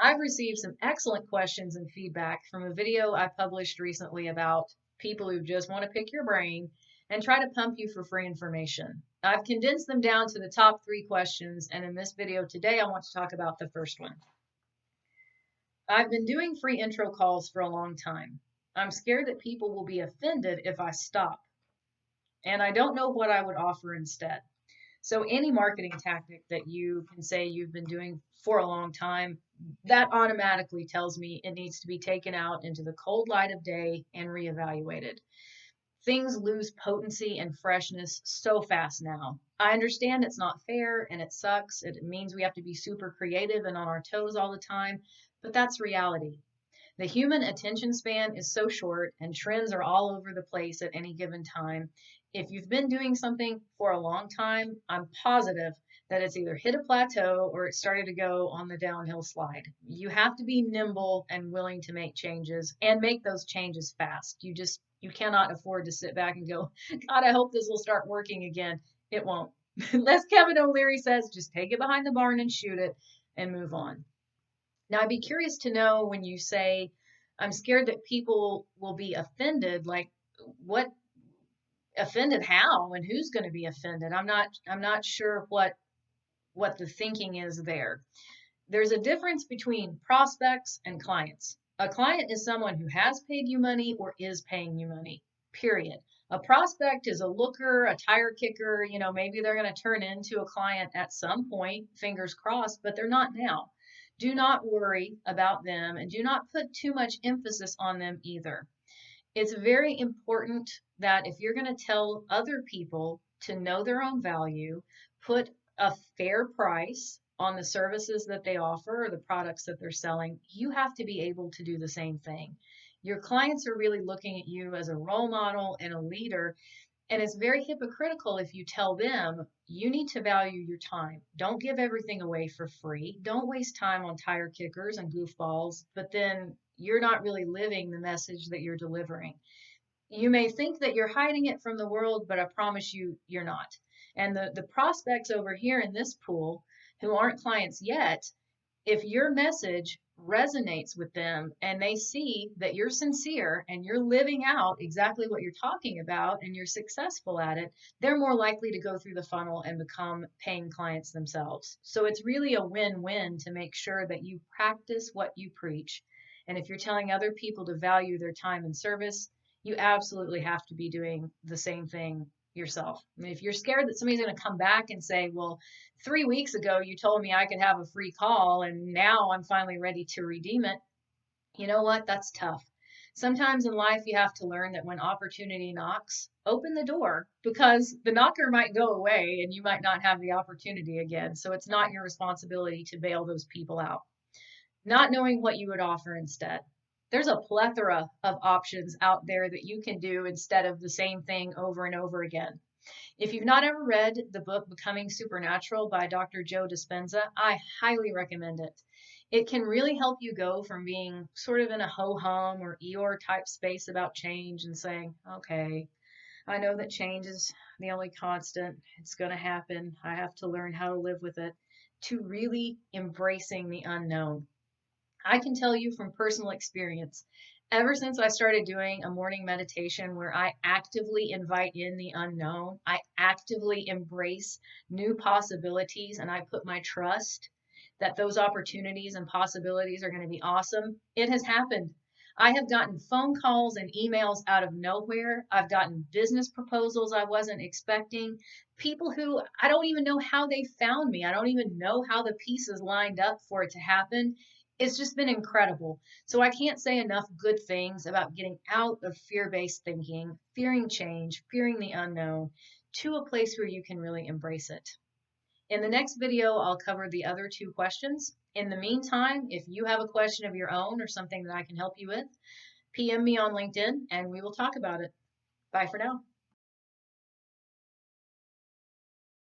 I've received some excellent questions and feedback from a video I published recently about people who just want to pick your brain and try to pump you for free information. I've condensed them down to the top 3 questions, and in this video today, I want to talk about the first one. I've been doing free intro calls for a long time. I'm scared that people will be offended if I stop, and I don't know what I would offer instead. So any marketing tactic that you can say you've been doing for a long time, that automatically tells me it needs to be taken out into the cold light of day and reevaluated. Things lose potency and freshness so fast now. I understand it's not fair and it sucks. It means we have to be super creative and on our toes all the time, but that's reality. The human attention span is so short and trends are all over the place at any given time. If you've been doing something for a long time, I'm positive that it's either hit a plateau or it started to go on the downhill slide. You have to be nimble and willing to make changes and make those changes fast. You cannot afford to sit back and go, God, I hope this will start working again. It won't. As Kevin O'Leary says, just take it behind the barn and shoot it and move on. Now, I'd be curious to know when you say, I'm scared that people will be offended, like what offended how and who's going to be offended? I'm not sure what the thinking is there. There's a difference between prospects and clients. A client is someone who has paid you money or is paying you money, period. A prospect is a looker, a tire kicker, maybe they're going to turn into a client at some point, fingers crossed, but they're not now. Do not worry about them and do not put too much emphasis on them either. It's very important that if you're going to tell other people to know their own value, put a fair price on the services that they offer or the products that they're selling, you have to be able to do the same thing. Your clients are really looking at you as a role model and a leader. And it's very hypocritical if you tell them you need to value your time. Don't give everything away for free. Don't waste time on tire kickers and goofballs, but then you're not really living the message that you're delivering. You may think that you're hiding it from the world, but I promise you, you're not. And the prospects over here in this pool who aren't clients yet, if your message resonates with them and they see that you're sincere and you're living out exactly what you're talking about and you're successful at it, they're more likely to go through the funnel and become paying clients themselves. So it's really a win-win to make sure that you practice what you preach. And if you're telling other people to value their time and service, you absolutely have to be doing the same thing yourself. I mean, if you're scared that somebody's going to come back and say, well, 3 weeks ago you told me I could have a free call and now I'm finally ready to redeem it, you know what? That's tough. Sometimes in life you have to learn that when opportunity knocks, open the door, because the knocker might go away and you might not have the opportunity again. So it's not your responsibility to bail those people out. Not knowing what you would offer instead. There's a plethora of options out there that you can do instead of the same thing over and over again. If you've not ever read the book Becoming Supernatural by Dr. Joe Dispenza, I highly recommend it. It can really help you go from being sort of in a ho-hum or Eeyore type space about change and saying, okay, I know that change is the only constant. It's going to happen. I have to learn how to live with it, to really embracing the unknown. I can tell you from personal experience, ever since I started doing a morning meditation where I actively invite in the unknown, I actively embrace new possibilities, and I put my trust that those opportunities and possibilities are going to be awesome, it has happened. I have gotten phone calls and emails out of nowhere. I've gotten business proposals I wasn't expecting. People who I don't even know how they found me. I don't even know how the pieces lined up for it to happen. It's just been incredible. So I can't say enough good things about getting out of fear-based thinking, fearing change, fearing the unknown, to a place where you can really embrace it. In the next video, I'll cover the other 2 questions. In the meantime, if you have a question of your own or something that I can help you with, PM me on LinkedIn and we will talk about it. Bye for now.